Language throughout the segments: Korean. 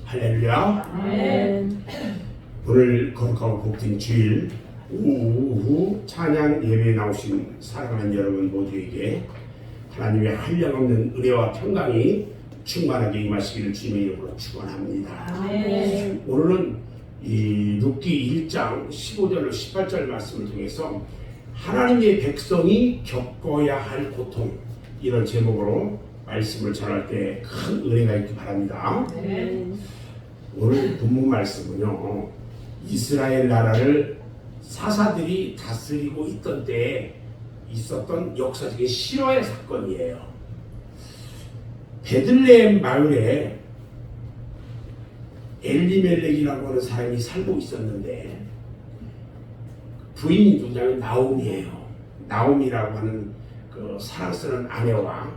할렐루야. 아멘. 오늘 거룩하고 복된 주일 오후 찬양 예배에 나오신 사랑하는 여러분 모두에게 하나님의 한량없는 은혜와 평강이 충만하게 임하시기를 주님의 이름으로 축원합니다. 아멘. 오늘은 이 룻기 1장 15절 18절 말씀을 통해서 하나님의 백성이 겪어야 할 고통, 이런 제목으로 말씀을 전할 때 큰 은혜가 있기 바랍니다. 아멘. 오늘 본문 말씀은요, 이스라엘 나라를 사사들이 다스리고 있던 때에 있었던 역사적인 실화의 사건이에요. 베들레헴 마을에 엘리멜렉이라고 하는 사람이 살고 있었는데 부인이 누구냐면 나오미예요. 나오미라고 하는 그 사랑스러운 아내와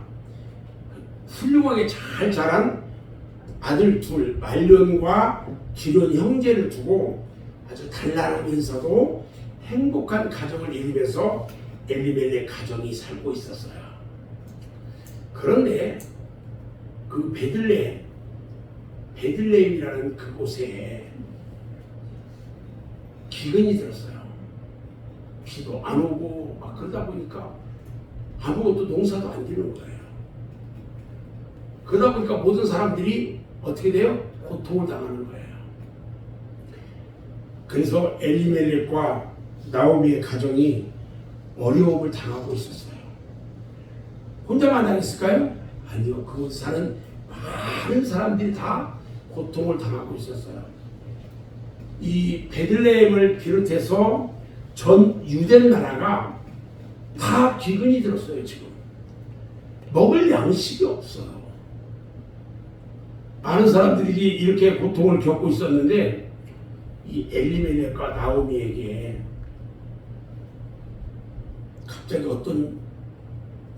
훌륭하게 잘 자란 아들 둘 말론과 기론 형제를 두고 아주 단란하면서도 행복한 가정을 이루면서 엘리멜렉 가정이 살고 있었어요. 그런데 그 베들레헴이라는 그곳에 기근이 들었어요. 비도 안 오고 막 그러다 보니까 아무것도 농사도 안 되는 거예요. 그러다 보니까 모든 사람들이 어떻게 돼요? 고통을 당하는 거예요. 그래서 엘리멜렉과 나오미의 가정이 어려움을 당하고 있었어요. 혼자만 당했을까요? 아니요. 그곳에 사는 많은 사람들이 다 고통을 당하고 있었어요. 이 베들레헴을 비롯해서 전 유대 나라가 다 기근이 들었어요. 지금 먹을 양식이 없어요. 많은 사람들이 이렇게 고통을 겪고 있었는데 이 엘리멜렉과 나오미에게 갑자기 어떤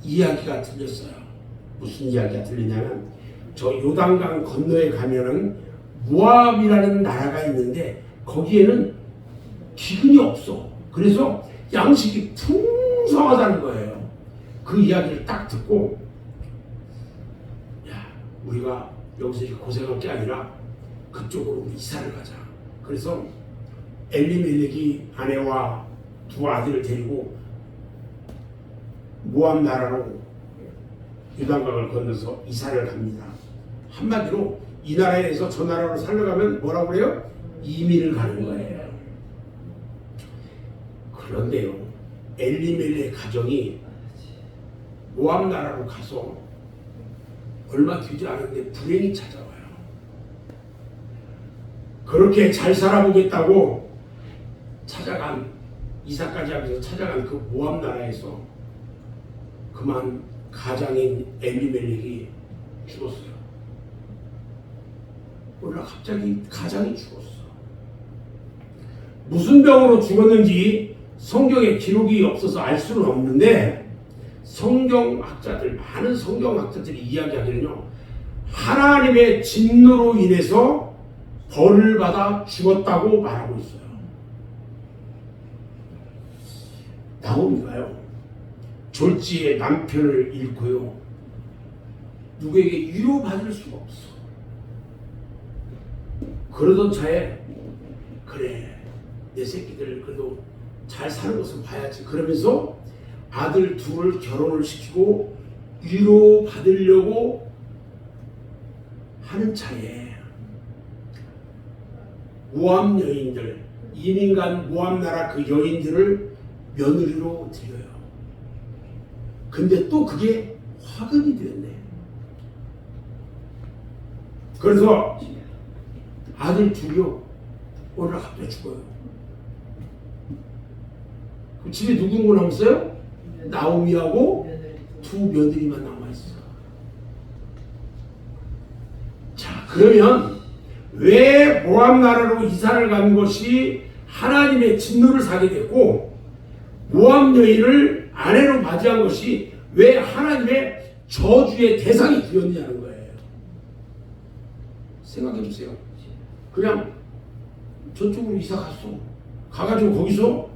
이야기가 들렸어요. 무슨 이야기가 들리냐면 저 요단강 건너에 가면은 모압이라는 나라가 있는데 거기에는 기근이 없어. 그래서 양식이 풍성하다는 거예요. 그 이야기를 딱 듣고 야, 우리가 여기서 이렇게 고생할 게 아니라 그쪽으로 우리 이사를 가자. 그래서 엘리멜렉이 아내와 두 아들을 데리고 모압 나라로 요단강을 건너서 이사를 갑니다. 한마디로 이 나라에서 저 나라로 살려가면 뭐라고 그래요? 이민을 가는 거예요. 그런데요, 엘리멜렉 가정이 모압 나라로 가서 얼마 되지 않은데 불행이 찾아와요. 그렇게 잘 살아보겠다고 찾아간, 이사까지 하면서 찾아간 그 모압 나라에서 그만 가장인 엘리멜렉이 죽었어요. 오늘 갑자기 가장이 죽었어. 무슨 병으로 죽었는지 성경에 기록이 없어서 알 수는 없는데 성경학자들, 많은 성경학자들이 이야기하기는요, 하나님의 진노로 인해서 벌을 받아 죽었다고 말하고 있어요. 나오미가요, 졸지에 남편을 잃고요, 누구에게 위로받을 수가 없어. 그러던 차에 그래, 내 새끼들 그래도 잘 사는 것을 봐야지 그러면서 아들 둘을 결혼을 시키고 위로받으려고 하는 차에 모압 여인들, 이민간 모압 나라 그 여인들을 며느리로 드려요. 근데 또 그게 화근이 되었네. 그래서 아들 둘이요, 오늘 갑자기 죽어요. 그 집에 누구 남았어요? 나오미하고 두 며느리만 남아있어. 자, 그러면 왜 모압 나라로 이사를 간 것이 하나님의 진노를 사게 됐고 모압 여인을 아내로 맞이한 것이 왜 하나님의 저주의 대상이 되었냐는 거예요. 생각해 보세요. 그냥 저쪽으로 이사 갔어. 가가지고 거기서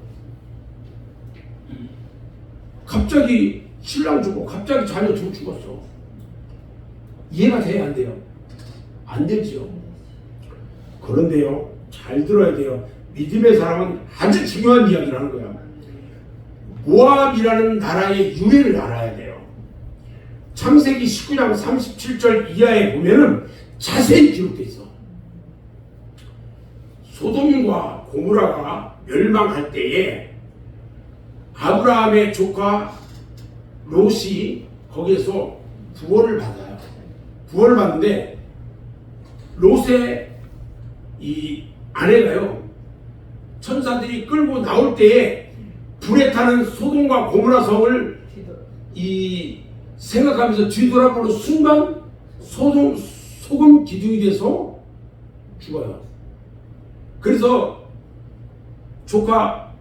갑자기 신랑 죽고 갑자기 자녀 둘 죽었어. 이해가 돼야 안 돼요? 안 되죠. 그런데요, 잘 들어야 돼요. 믿음의 사람은 아주 중요한 이야기를 하는 거야. 모압이라는 나라의 유래를 알아야 돼요. 창세기 19장 37절 이하에 보면은 자세히 기록되어 있어. 소돔과 고모라가 멸망할 때에 아브라함의 조카 롯이 거기에서 구원을 받아요. 구원을 받는데 롯의 이 아내가요, 천사들이 끌고 나올 때에 불에 타는 소돔과 고모라 성을 생각하면서 뒤돌아보는 순간 소금 기둥이 돼서 죽어요. 그래서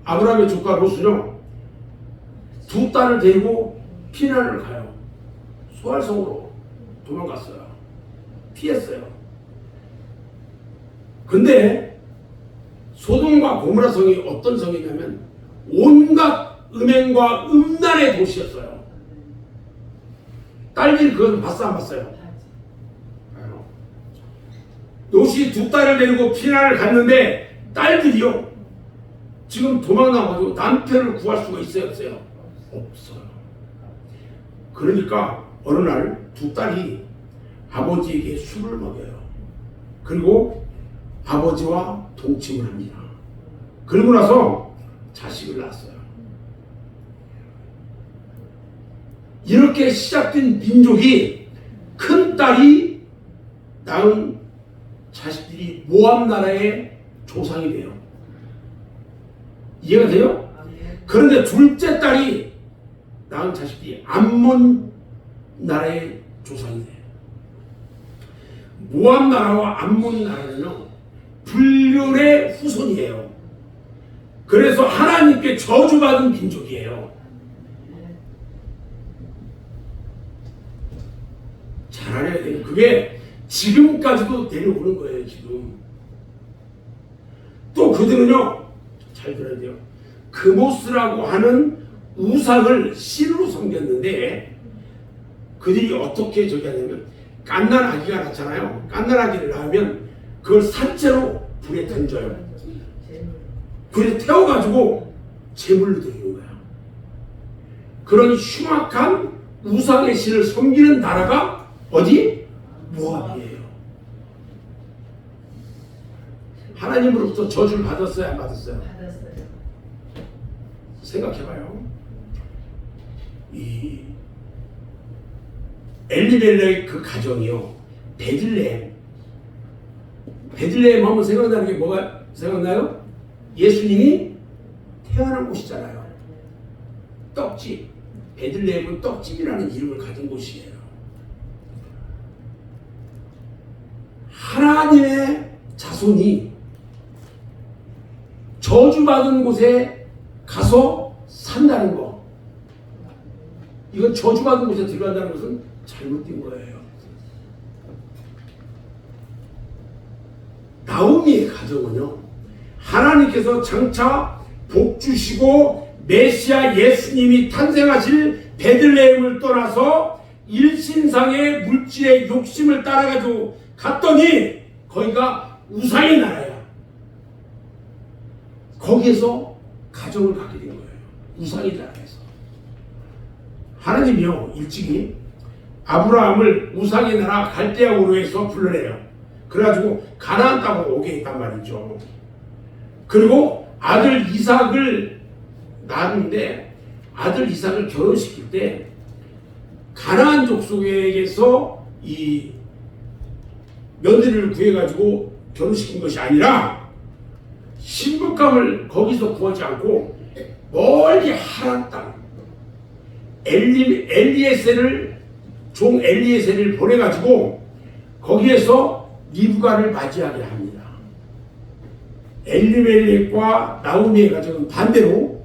아브라함의 조카 롯은요, 두 딸을 데리고 피난을 가요. 소알성으로 도망갔어요. 피했어요. 근데 소돔과 고모라 성이 어떤 성이냐면 온갖 음행과 음란의 도시였어요. 딸들이 그걸 봤어, 안 봤어요? 롯이 두 딸을 데리고 피난을 갔는데 딸들이요, 지금 도망나가지고 남편을 구할 수가 있어요, 없어요? 없어요. 그러니까 어느 날 두 딸이 아버지에게 술을 먹여요. 그리고 아버지와 동침을 합니다. 그러고 나서 자식을 낳았어요. 이렇게 시작된 민족이, 큰 딸이 낳은 자식들이 모압 나라의 조상이 돼요. 이해가 돼요? 그런데 둘째 딸이 낳은 자식들이 암몬 나라의 조상이 돼요. 모압 나라와 암몬 나라는요, 불륜의 후손이에요. 그래서 하나님께 저주받은 민족이에요. 잘 알아야 돼요. 그게 지금까지도 내려오는 거예요. 지금 또 그들은요, 잘 들어야 돼요. 그모스라고 하는 우상을 신으로 섬겼는데, 그들이 어떻게 저기 하냐면, 갓난아기가 낳잖아요. 갓난아기를 낳으면 그걸 산채로 불에 던져요. 불에 태워가지고 제물로 드리는 거야. 그런 흉악한 우상의 신을 섬기는 나라가 어디? 모압이에요. 하나님으로부터 저주를 받았어요, 안 받았어요? 받았어요. 생각해봐요. 이 엘리멜렉 그 가정이요, 베들레헴 하면 생각나는 게 뭐가 생각나요? 예수님이 태어난 곳이잖아요. 떡집. 베들레헴은 떡집이라는 이름을 가진 곳이에요. 하나님의 자손이 저주받은 곳에 가서 산다는 거, 이건 저주받은 곳에 들어간다는 것은 잘못된 거예요. 나오미의 가정은요, 하나님께서 장차 복 주시고 메시아 예수님이 탄생하실 베들레헴을 떠나서 일신상의 물질의 욕심을 따라가지고 갔더니 거기가 우상의 나라야. 거기에서 가정을 갖게 된 거예요. 우상의 나라에서. 하나님이요, 일찍이 아브라함을 우상의 나라 갈대아 우르에서 불러내요. 그래가지고 가나안 땅으로 오게 했단 말이죠. 그리고 아들 이삭을 낳았는데, 아들 이삭을 결혼시킬 때 가나안 족속에게서 이 며느리를 구해가지고 결혼시킨 것이 아니라, 신부감을 거기서 구하지 않고 멀리 하란 땅, 종 엘리에셀을 보내가지고 거기에서 리브가를 맞이하게 합니다. 엘리멜렉과 나오미의 가정은 반대로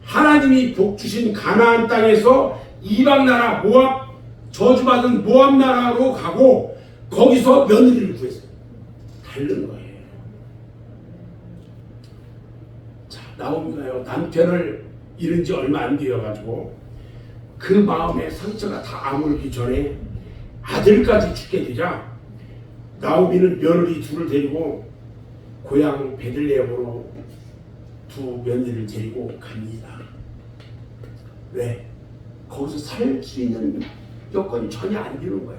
하나님이 복 주신 가나안 땅에서 이방 나라 모압, 저주받은 모압 나라로 가고 거기서 며느리를 구했어요. 다른 거예요. 자, 나오미가요, 남편을 잃은 지 얼마 안 되어가지고 그 마음에 상처가 다 아물기 전에 아들까지 죽게 되자, 나오미는 며느리 둘을 데리고 고향 베들레헴으로 두 며느리를 데리고 갑니다. 왜? 거기서 살 수 있는 여건이 전혀 안 되는 거야.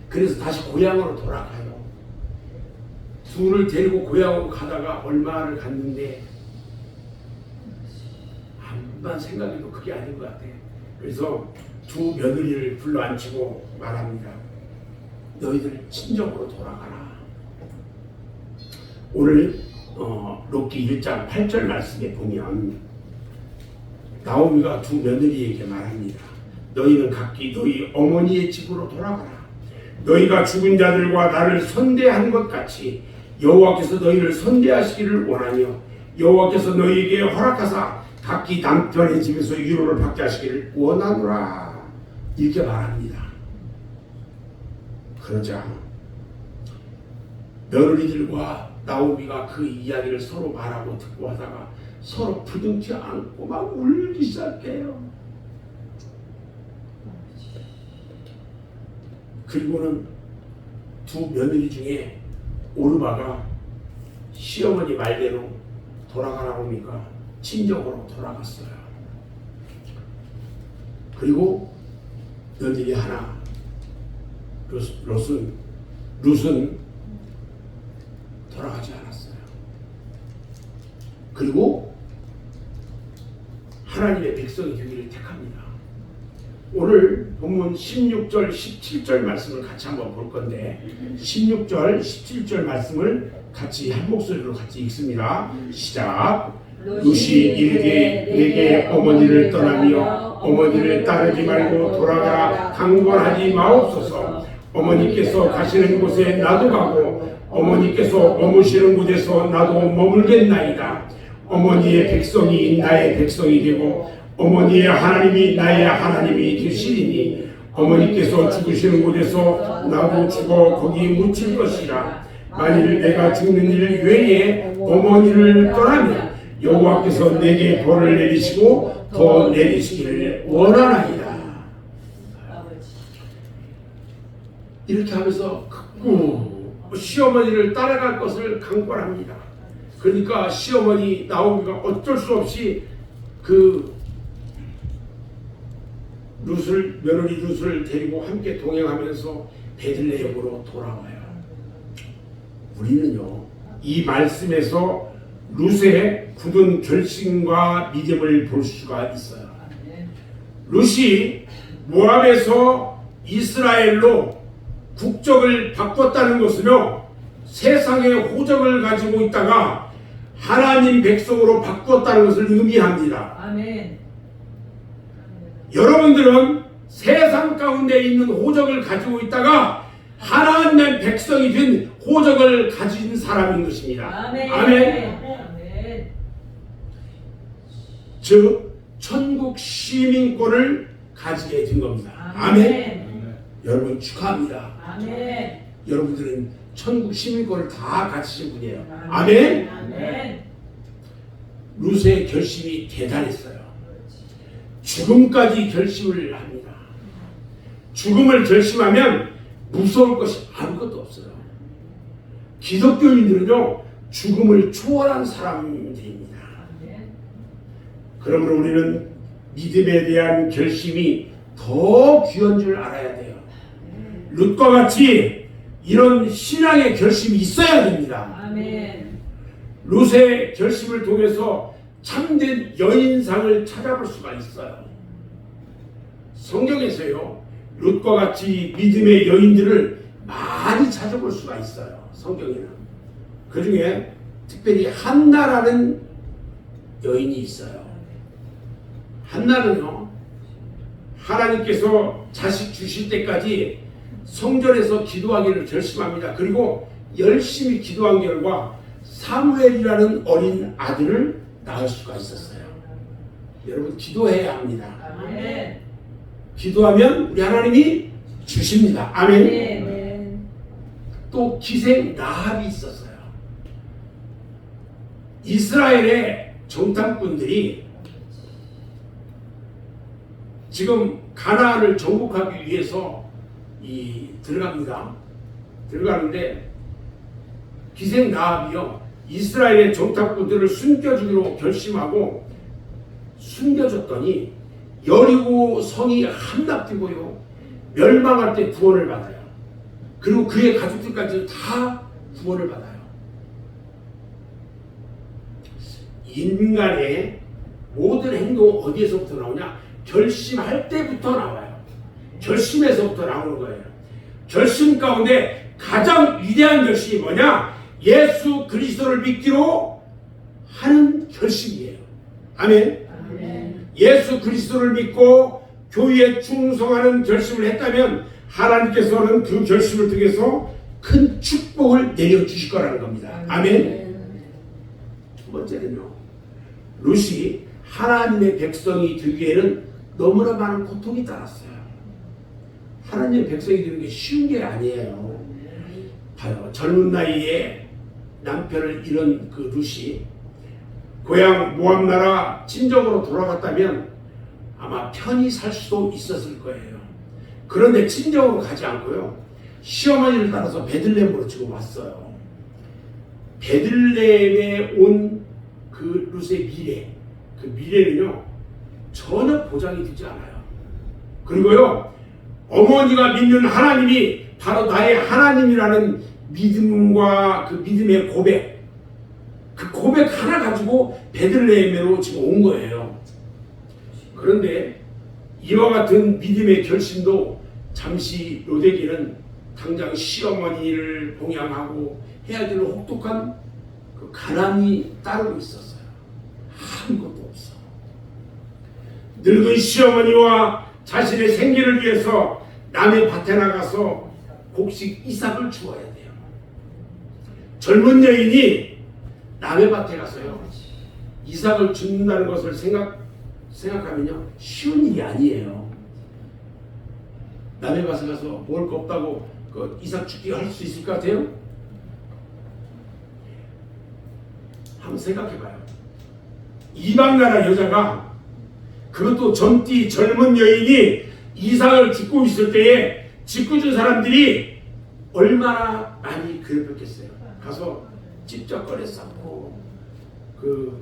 그래서 다시 고향으로 돌아가요. 둘을 데리고 고향으로 가다가 얼마를 갔는데 한번 생각해도 그게 아닌 것 같아. 그래서 두 며느리를 불러 앉히고 말합니다. 너희들 친정으로 돌아가라. 오늘 록기 1장 8절 말씀에 보면 나오미가 두 며느리에게 말합니다. 너희는 각기 너희 어머니의 집으로 돌아가라. 너희가 죽은 자들과 나를 선대한 것 같이 여호와께서 너희를 선대하시기를 원하며 여호와께서 너희에게 허락하사 각기 남편의 집에서 위로를 받게 하시기를 원하노라. 이렇게 말합니다. 그러자 며느리들과 나오미가 그 이야기를 서로 말하고 듣고 하다가 서로 부둥켜 안고 막 울기 시작해요. 그리고는 두 며느리 중에 오르바가 시어머니 말대로 돌아가라고 하니까 친정으로 돌아갔어요. 그리고 며느리 하나 룻은 돌아가지 않았어요. 그리고 하나님의 백성이 되기를 택합니다. 오늘 본문 16절, 17절 말씀을 같이 한번 볼 건데 16절, 17절 말씀을 같이 한 목소리로 같이 읽습니다. 시작. 룻이 이르되 내게 어머니를 떠나며 어머니를 따르지 말고 돌아가라 강권하지 마옵소서. 어머니께서 가시는 곳에 나도 가고 어머니께서 머무시는 곳에서 나도 머물겠나이다. 어머니의 백성이 나의 백성이 되고 어머니의 하나님이 나의 하나님이 되시리니 어머니께서 죽으시는 곳에서 나도 죽어 거기 묻힐 것이라. 만일 내가 죽는 일 외에 어머니를 떠나면 여호와께서 내게 벌을 내리시고 더 내리시기를 원하나이다. 이렇게 하면서 시어머니를 따라갈 것을 강권합니다. 그러니까 시어머니 나오미가 어쩔 수 없이 그 며느리 룻을 데리고 함께 동행하면서 베들레헴으로 돌아와요. 우리는요 이 말씀에서 룻의 굳은 결심과 믿음을 볼 수가 있어요. 룻이 모압에서 이스라엘로 국적을 바꿨다는 것은요 세상의 호적을 가지고 있다가 하나님 백성으로 바꿨다는 것을 의미합니다. 아멘. 여러분들은 세상 가운데 있는 호적을 가지고 있다가 하나님의 백성이 된 호적을 가진 사람인 것입니다. 아멘. 아멘. 아멘. 즉 천국 시민권을 가지게 된 겁니다. 아멘. 여러분 축하합니다. 아멘. 여러분들은 천국 시민권을 다 가지신 분이에요. 아멘. 아멘. 룻의 결심이 대단했어요. 죽음까지 결심을 합니다. 죽음을 결심하면 무서울 것이 아무것도 없어요. 기독교인들은요 죽음을 초월한 사람들입니다. 그러므로 우리는 믿음에 대한 결심이 더 귀한 줄 알아야 돼요. 룻과 같이 이런 신앙의 결심이 있어야 됩니다. 아멘. 룻의 결심을 통해서 참된 여인상을 찾아볼 수가 있어요. 성경에서요 룻과 같이 믿음의 여인들을 많이 찾아볼 수가 있어요. 성경에는 그 중에 특별히 한나라는 여인이 있어요. 한나는요 하나님께서 자식 주실 때까지 성전에서 기도하기를 결심합니다. 그리고 열심히 기도한 결과 사무엘이라는 어린 아들을 낳을 수가 있었어요. 여러분 기도해야 합니다. 아멘. 기도하면 우리 하나님이 주십니다. 아멘. 아멘. 또 기생 라합이 있었어요. 이스라엘의 정탐꾼들이 지금 가나안을 정복하기 위해서 들어갑니다. 들어가는데 기생 라합이요 이스라엘의 정탐꾼들을 숨겨주기로 결심하고 숨겨줬더니 여리고 성이 함락되고요, 멸망할 때 구원을 받아요. 그리고 그의 가족들까지 다 구원을 받아요. 인간의 모든 행동은 어디에서부터 나오냐? 결심할 때부터 나와요. 결심에서부터 나오는 거예요. 결심 가운데 가장 위대한 결심이 뭐냐? 예수 그리스도를 믿기로 하는 결심이에요. 아멘. 아멘. 예수 그리스도를 믿고 교회에 충성하는 결심을 했다면 하나님께서는 그 결심을 통해서 큰 축복을 내려주실 거라는 겁니다. 아멘. 두 번째는요, 룻이 하나님의 백성이 되기에는 너무나 많은 고통이 따랐어요. 하나님의 백성이 되는 게 쉬운 게 아니에요. 봐요. 젊은 나이에 남편을 잃은 그 룻이 고향 모압 나라 친정으로 돌아갔다면 아마 편히 살 수도 있었을 거예요. 그런데 친정으로 가지 않고요, 시어머니를 따라서 베들레헴으로 지금 왔어요. 베들레헴에 온 그 룻의 미래, 그 미래는요 전혀 보장이 되지 않아요. 그리고요, 어머니가 믿는 하나님이 바로 나의 하나님이라는 믿음과 그 믿음의 고백, 그 고백 하나 가지고 베들레헴으로 지금 온 거예요. 그런데 이와 같은 믿음의 결심도 잠시 롯에게는 당장 시어머니를 봉양하고 해야 되는 혹독한 그 가난이 따르고 있었어요. 아무것도 없어. 늙은 시어머니와 자신의 생계를 위해서 남의 밭에 나가서 곡식 이삭을 주어야 돼요. 젊은 여인이 남의 밭에 가서요 이삭을 줍는다는 것을 생각하면요 쉬운 일이 아니에요. 남의 밭에 가서 먹을 거 없다고 그 이삭 죽기 할 수 있을 것 같아요? 한번 생각해봐요. 이방 나라 여자가, 그것도 젊디 젊은 여인이 이삭을 줍고 있을 때에 짓궂은 사람들이 얼마나 많이 괴롭혔겠어요. 가서 찝쩍거려 쌓고 그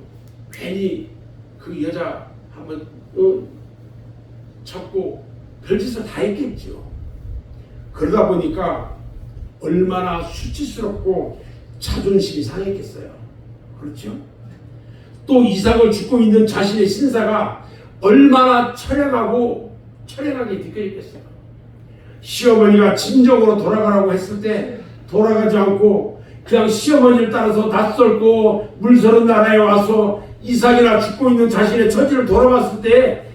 괜히 그 여자 한번 찾고 별짓을 다 했겠죠. 그러다 보니까 얼마나 수치스럽고 자존심이 상했겠어요. 그렇죠? 또 이삭을 줍고 있는 자신의 신사가 얼마나 처량하게 느껴졌겠어요. 시어머니가 진정으로 돌아가라고 했을 때 돌아가지 않고 그냥 시어머니를 따라서 낯설고 물서른 나라에 와서 이삭이나 줍고 있는 자신의 처지를 돌아봤을 때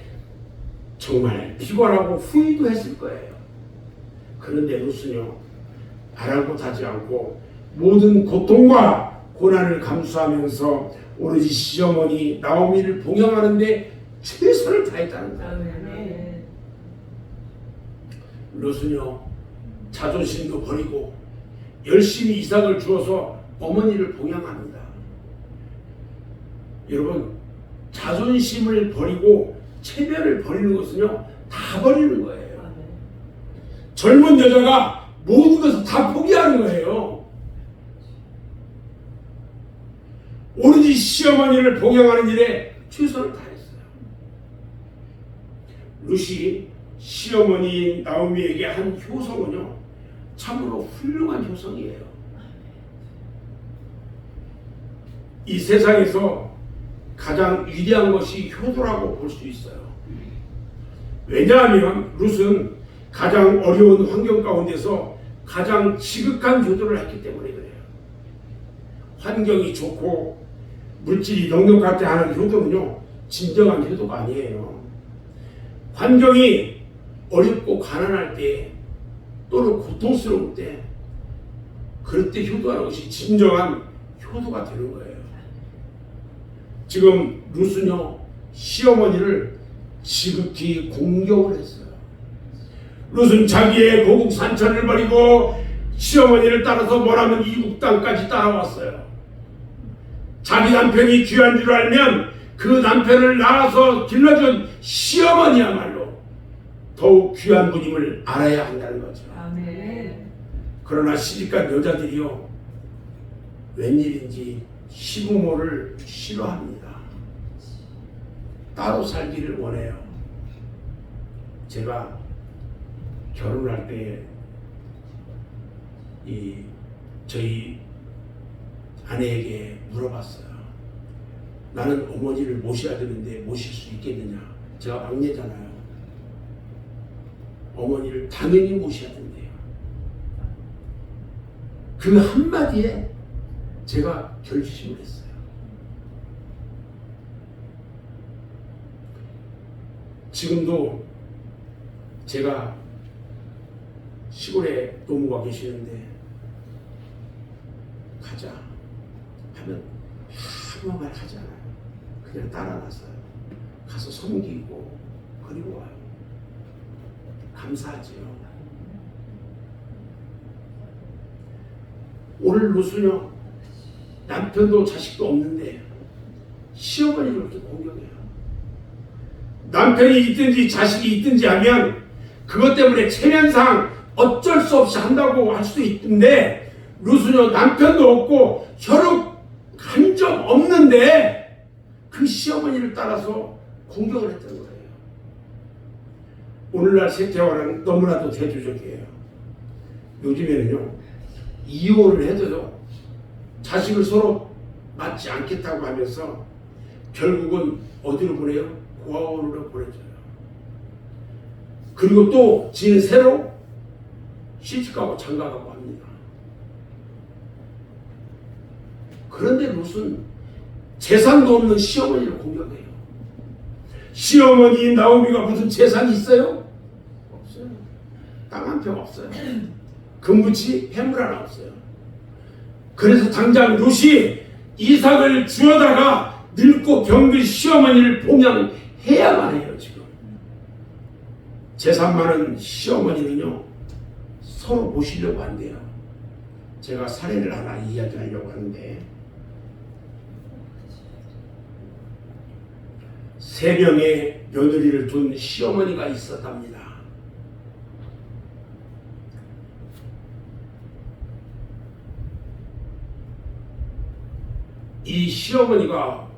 정말 피곤하고 후회도 했을 거예요. 그런데 룻은요 아랑곳하지 않고 모든 고통과 고난을 감수하면서 오로지 시어머니 나오미를 봉양하는데 최선을 다했다는 거예요. 룻은요 자존심도 버리고 열심히 이삭을 주어서 어머니를 봉양합니다. 여러분, 자존심을 버리고 체면을 버리는 것은요 다 버리는 거예요. 젊은 여자가 모든 것을 다 포기하는 거예요. 오로지 시어머니를 봉양하는 일에 최선을 다했어요. 룻이 시어머니 나오미에게 한 효성은요 참으로 훌륭한 효성이에요. 이 세상에서 가장 위대한 것이 효도라고 볼 수 있어요. 왜냐하면 룻은 가장 어려운 환경 가운데서 가장 지극한 효도를 했기 때문에 그래요. 환경이 좋고 물질이 넉넉할 때 하는 효도는요 진정한 효도가 아니에요. 환경이 어렵고 가난할 때 또는 고통스러울 때 그럴 때 효도하는 것이 진정한 효도가 되는 거예요. 지금 룻은요 시어머니를 지극히 공경을 했어요. 룻은 자기의 고국 산천을 버리고 시어머니를 따라서 뭐라면 이국 땅까지 따라왔어요. 자기 남편이 귀한 줄 알면 그 남편을 낳아서 길러준 시어머니야말로 더욱 귀한 분임을 알아야 한다는 거죠. 아멘. 그러나 시집간 여자들이요 웬일인지 시부모를 싫어합니다. 따로 살기를 원해요. 제가 결혼할 때 저희 아내에게 물어봤어요. 나는 어머니를 모셔야 되는데 모실 수 있겠느냐? 제가 막내잖아요. 어머니를 당연히 모셔야 된대요. 그 한마디에 제가 결심을 했어요. 지금도 제가 시골에 노모가 계시는데 가자 하면 아무 말 하지 않아요. 그냥 따라갔어요. 가서 섬기고 그리고 와요. 감사하지요. 오늘 노순영 남편도 자식도 없는데 시어머니를 그렇게 공경해요. 남편이 있든지 자식이 있든지 하면 그것 때문에 체면상 어쩔 수 없이 한다고 할 수도 있는데 노순영 남편도 없고 혈육 한 점 없는데 그 시어머니를 따라서 공격을 했던 거예요. 오늘날 세태화는 너무나도 대조적이에요. 요즘에는요, 이혼을 해도요, 자식을 서로 맞지 않겠다고 하면서 결국은 어디로 보내요? 고아원으로 보내줘요. 그리고 또 지는 새로 시집가고 장가가고 합니다. 그런데 무슨 재산도 없는 시어머니를 공격해요. 시어머니 나오미가 무슨 재산이 있어요? 없어요. 땅 한 평 없어요. 금붙이 해물 하나 없어요. 그래서 당장 롯이 이삭을 주어다가 늙고 병든 시어머니를 봉양해야만 해요. 지금 재산 많은 시어머니는요 서로 모시려고 한대요. 제가 사례를 하나 이야기하려고 하는데 3명의 며느리를 둔 시어머니가 있었답니다. 이 시어머니가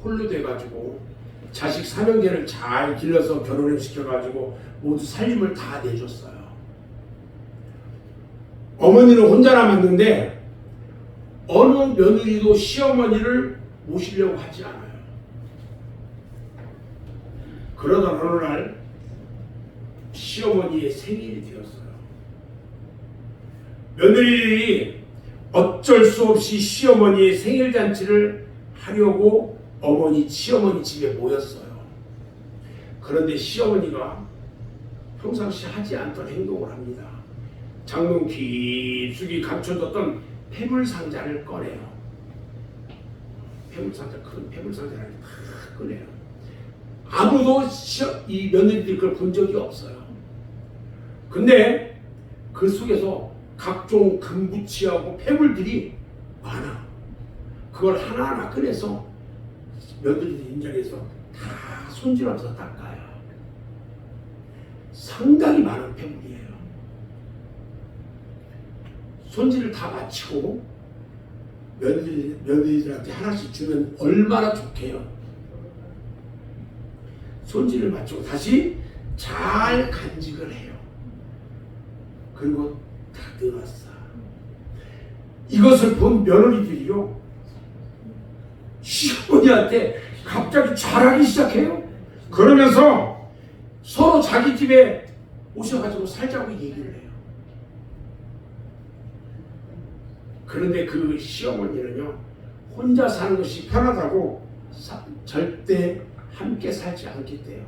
홀로 돼가지고 자식 3형제를 잘 길러서 결혼을 시켜가지고 모두 살림을 다 내줬어요. 어머니는 혼자 남았는데 어느 며느리도 시어머니를 모시려고 하지 않아요. 그러다 어느 날 시어머니의 생일이 되었어요. 며느리들이 어쩔 수 없이 시어머니의 생일잔치를 하려고 시어머니 집에 모였어요. 그런데 시어머니가 평상시 하지 않던 행동을 합니다. 장롱 깊숙이 감춰뒀던 폐물상자를 꺼내요. 큰 폐물상자를 다 꺼내요. 아무도 이 며느리들이 그걸 본 적이 없어요. 근데 그 속에서 각종 금붙이하고 폐물들이 많아. 그걸 하나하나 꺼내서 며느리들 인정해서 다 손질하면서 닦아요. 상당히 많은 폐물이에요. 손질을 다 마치고 며느리들한테 하나씩 주면 얼마나 좋게요. 손질을 마치고 다시 잘 간직을 해요. 그리고 다 넣었어. 이것을 본 며느리들이요 시어머니한테 갑자기 잘하기 시작해요. 그러면서 서로 자기 집에 오셔가지고 살자고 얘기를 해요. 그런데 그 시어머니는요 혼자 사는 것이 편하다고 절대 함께 살지 않겠대요.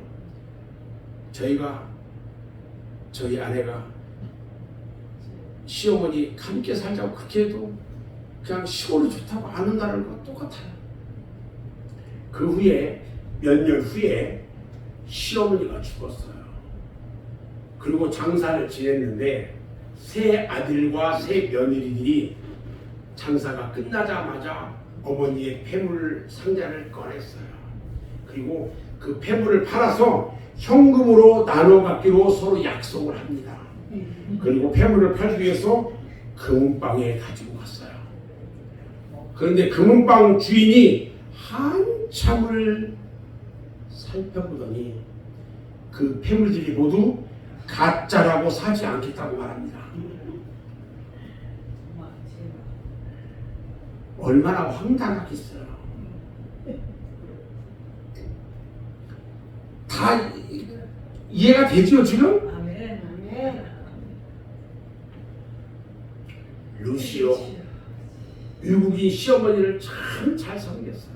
저희 아내가 시어머니 함께 살자고 그렇게 해도 그냥 시골이 좋다고 안 한다는 거 똑같아요. 그 후에 몇 년 후에 시어머니가 죽었어요. 그리고 장사를 지냈는데 세 아들과 세 며느리들이 장사가 끝나자마자 어머니의 폐물 상자를 꺼냈어요. 그리고 그 폐물을 팔아서 현금으로 나눠 갖기로 서로 약속을 합니다. 그리고 폐물을 팔기 위해서 금은방에 가지고 갔어요. 그런데 금은방 주인이 한참을 살펴보더니 그 폐물들이 모두 가짜라고 사지 않겠다고 말합니다. 얼마나 황당하겠어요. 다 이해가 되죠 지금? 아멘. 루시오 외국인 시어머니를 참 잘 섬겼어요.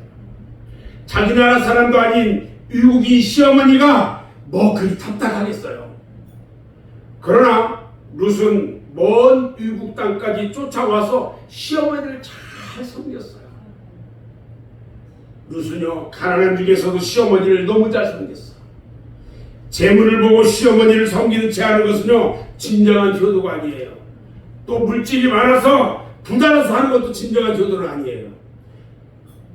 자기 나라 사람도 아닌 외국인 시어머니가 뭐 그리 답답하겠어요. 그러나 룻은 먼 외국 땅까지 쫓아와서 시어머니를 잘 섬겼어요. 룻은요 가난한 중에서도 시어머니를 너무 잘 섬겼어요. 재물을 보고 시어머니를 섬기는 채 하는 것은요 진정한 효도가 아니에요. 또 물질이 많아서 부자라서 하는 것도 진정한 효도는 아니에요.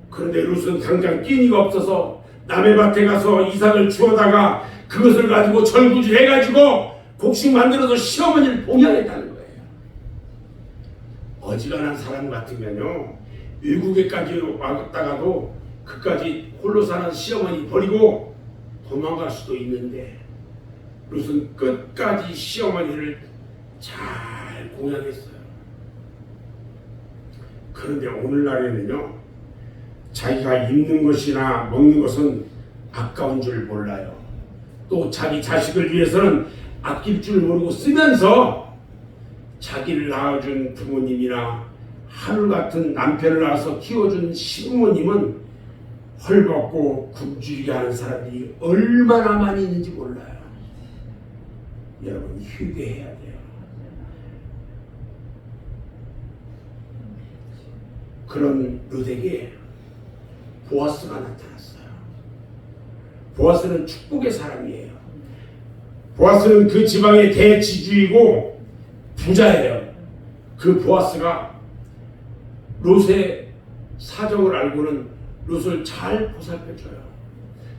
그런데 룻은 당장 끼니가 없어서 남의 밭에 가서 이삭을 주워다가 그것을 가지고 절구질 해가지고 곡식 만들어서 시어머니를 봉양했다는 거예요. 어지간한 사람 같으면요 외국에까지 왔다가도 그까지 홀로 사는 시어머니 버리고 도망갈 수도 있는데 룻은 끝까지 시어머니를 잘 공양했어요. 그런데 오늘날에는요 자기가 입는 것이나 먹는 것은 아까운 줄 몰라요. 또 자기 자식을 위해서는 아낄 줄 모르고 쓰면서 자기를 낳아준 부모님이나 하늘 같은 남편을 낳아서 키워준 시부모님은 헐벗고 굶주리게 하는 사람들이 얼마나 많이 있는지 몰라요. 여러분 휴게해야 돼요. 그런 룻에게 보아스가 나타났어요. 보아스는 축복의 사람이에요. 보아스는 그 지방의 대지주이고 부자예요. 그 보아스가 룻의 사정을 알고는 룻을 잘 보살펴줘요.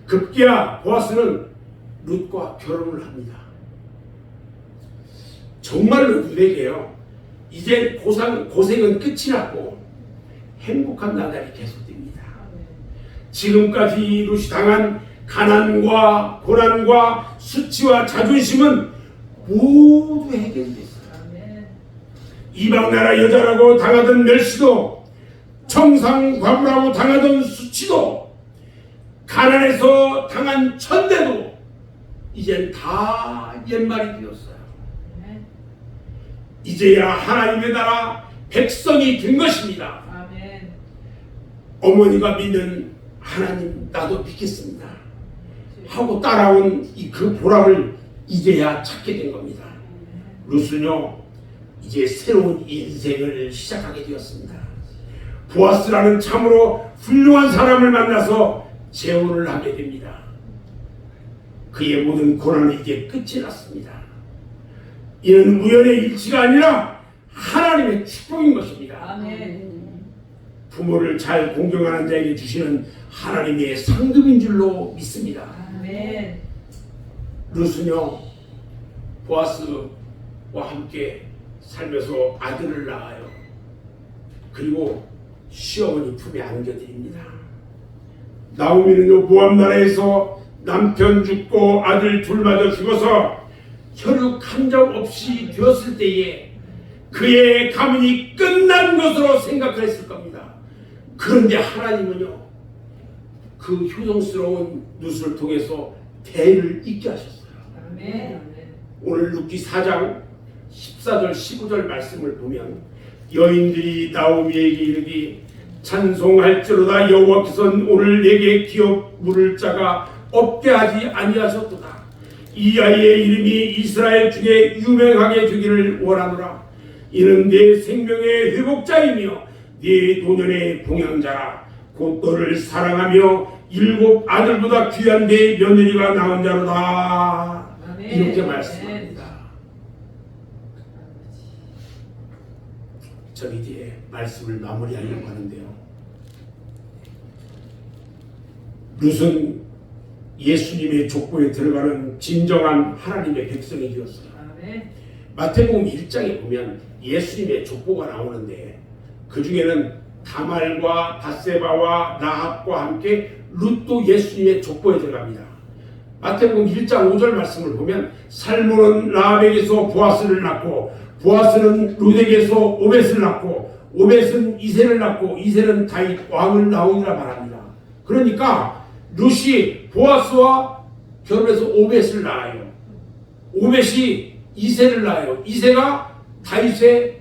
급기야 보아스는 룻과 결혼을 합니다. 정말로 룻에게요 이제 고생은 끝이 났고 행복한 나날이 계속됩니다. 지금까지 룻이 당한 가난과 고난과 수치와 자존심은 모두 해결됐어요. 이방 나라 여자라고 당하던 멸시도, 청상과부라고 당하던 수치도, 가난해서 당한 천대도 이젠 다 옛말이 되었어요. 이제야 하나님의 나라 백성이 된 것입니다. 어머니가 믿는 하나님 나도 믿겠습니다 하고 따라온 그 보람을 이제야 찾게 된 겁니다. 룻은요 이제 새로운 인생을 시작하게 되었습니다. 보아스라는 참으로 훌륭한 사람을 만나서 재혼을 하게 됩니다. 그의 모든 고난은 이제 끝이 났습니다. 이는 우연의 일치가 아니라 하나님의 축복인 것입니다. 아멘. 부모를 잘 공경하는 자에게 주시는 하나님의 상급인 줄로 믿습니다. 아멘. 룻은요 보아스와 함께 살면서 아들을 낳아요. 그리고 시어머니 품에 안겨드립니다. 나오미는요 모압 나라에서 남편 죽고 아들 둘마저 죽어서 혈육 한 점 없이 되었을 때에 그의 가문이 끝난 것으로 생각했을 겁니다. 그런데 하나님은요 그 효성스러운 룻을 통해서 대를 잇게 하셨어요. 아멘. 오늘 룻기 4장 14절 15절 말씀을 보면 여인들이 나오미에게 이르기 찬송할지로다 여호와께서는 오늘 내게 기업 물을 자가 없게 하지 아니하셨도다. 이 아이의 이름이 이스라엘 중에 유명하게 되기를 원하노라. 이는 내 생명의 회복자이며 네 노년의 봉양자라. 곧 너를 사랑하며 7 아들보다 귀한 내 며느리가 낳은 자로다. 아멘. 이렇게 말씀합니다. 전 이제 말씀을 마무리하려고 하는데요. 룻은 예수님의 족보에 들어가는 진정한 하나님의 백성이 되었어요. 아멘. 마태복음 1장에 보면 예수님의 족보가 나오는데 그 중에는 다말과 닷세바와 라합과 함께 룻도 예수님의 족보에 들어갑니다. 마태복음 1장 5절 말씀을 보면 살몬은 라합에게서 보아스를 낳고 보아스는 룻에게서 오벳을 낳고 오벳은 이새를 낳고 이새는 다윗 왕을 낳으리라 말합니다. 그러니까 룻이 보아스와 결혼해서 오벳을 낳아요. 오벳이 이새를 낳아요. 이새가 다윗의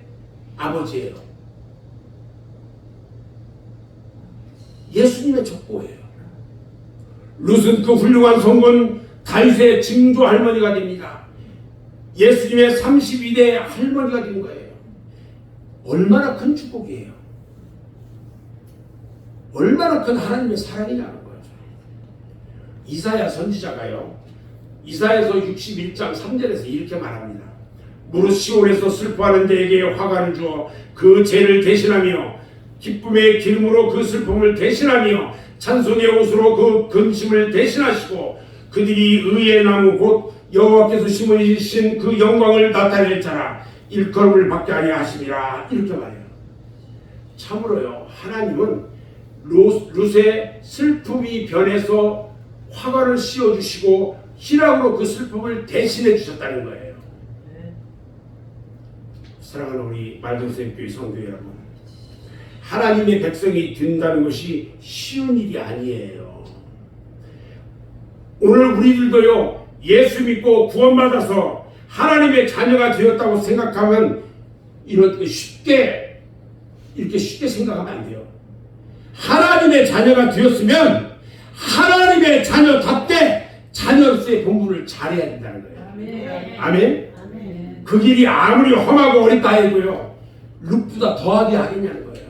아버지예요. 예수님의 족보예요. 룻은 그 훌륭한 성군 다윗의 증조 할머니가 됩니다. 예수님의 32대 할머니가 된 거예요. 얼마나 큰 축복이에요. 얼마나 큰 하나님의 사랑이냐는 거죠. 이사야 선지자가요, 이사야서 61장 3절에서 이렇게 말합니다. 무릇 시온에서 슬퍼하는 자에게 화관을 주어 그 죄를 대신하며 기쁨의 기름으로 그 슬픔을 대신하며 찬송의 옷으로 그 근심을 대신하시고 그들이 의의 나무 곧 여호와께서 심으신 그 영광을 나타낼 자라 일컬음을 받게 하려 하심이라. 이렇게 말해요. 참으로요, 하나님은 룻의 슬픔이 변해서 화관을 씌워주시고 희락으로 그 슬픔을 대신해 주셨다는 거예요. 사랑하는 우리 말동생교회 성도 여러분, 하나님의 백성이 된다는 것이 쉬운 일이 아니에요. 오늘 우리들도요, 예수 믿고 구원받아서 하나님의 자녀가 되었다고 생각하면 이렇게 쉽게 생각하면 안 돼요. 하나님의 자녀가 되었으면 하나님의 자녀답게 자녀로서의 본분을 잘해야 된다는 거예요. 아멘. 아멘? 아멘. 그 길이 아무리 험하고 어렵다 해도요, 룻보다 더하게 하겠냐는 거예요.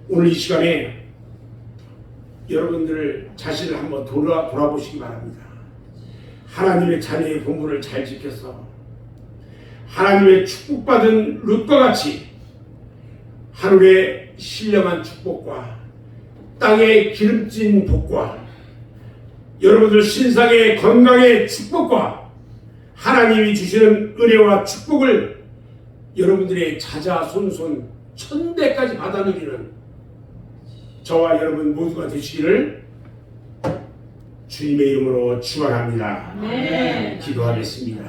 오늘 이 시간에 여러분들 자신을 한번 돌아보시기 바랍니다. 하나님의 자녀의 본분을 잘 지켜서 하나님의 축복받은 룻과 같이 하늘의 신령한 축복과 땅의 기름진 복과 여러분들 신상의 건강의 축복과 하나님이 주시는 은혜와 축복을 여러분들의 자자손손 천대까지 받아 누리는 저와 여러분 모두가 되시기를 주님의 이름으로 축원합니다. 아멘. 기도하겠습니다.